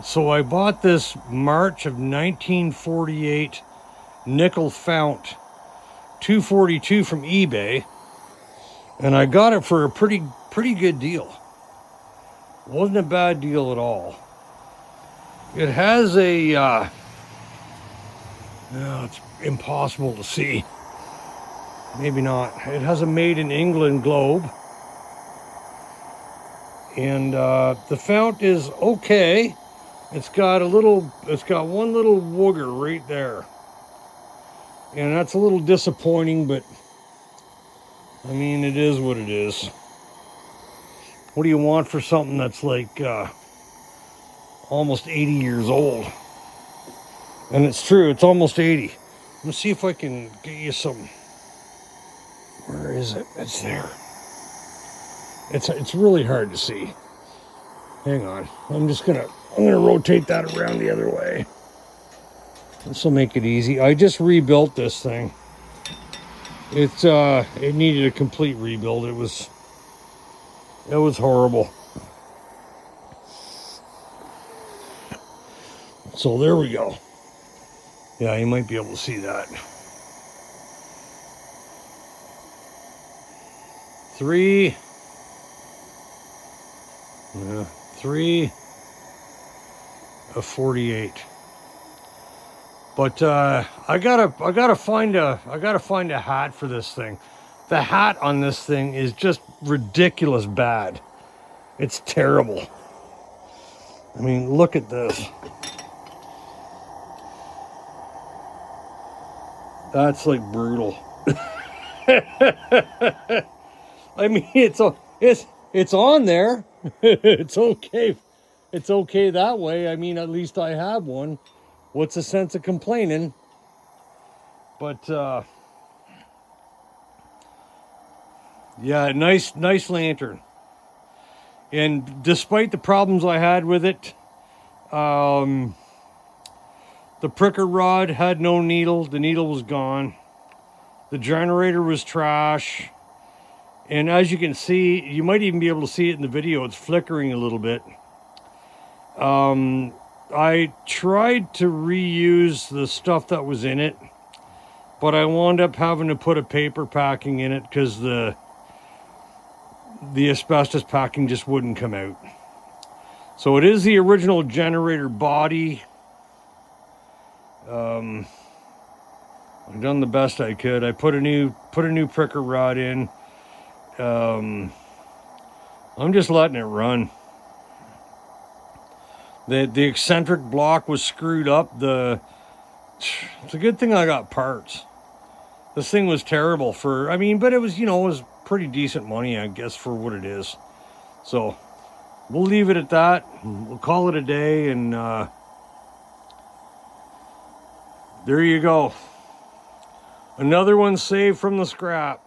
So I bought this March of 1948 nickel fount 242 from eBay, and I got it for a pretty good deal. Wasn't a bad deal at all. It has a it's impossible to see. Maybe not. It has a made in England globe. And the fount is okay. It's got one little wooger right there. And that's a little disappointing, but I mean, it is what it is. What do you want for something that's like almost 80 years old? And it's true, it's almost 80. Let's see if I can get you some. Where is it? It's there. It's really hard to see. Hang on. I'm gonna rotate that around the other way. This will make it easy. I just rebuilt this thing. It needed a complete rebuild. It was horrible. So there we go. Yeah, you might be able to see that. 3 of 48. But I gotta find a hat for this thing. The hat on this thing is just ridiculous bad. It's terrible. I mean, look at this. That's like brutal. I mean, it's on there. It's okay. It's okay that way. I mean, at least I have one. What's the sense of complaining? But yeah, nice lantern. And despite the problems I had with it, the pricker rod had no needle. The needle was gone. The generator was trash. And as you can see, you might even be able to see it in the video, it's flickering a little bit. I tried to reuse the stuff that was in it, but I wound up having to put a paper packing in it because the asbestos packing just wouldn't come out. So it is the original generator body. I've done the best I could. I put a new pricker rod in. I'm just letting it run. The eccentric block was screwed up. It's a good thing I got parts. This thing was terrible but it was, it was pretty decent money, I guess, for what it is. So we'll leave it at that. We'll call it a day, and there you go. Another one saved from the scrap.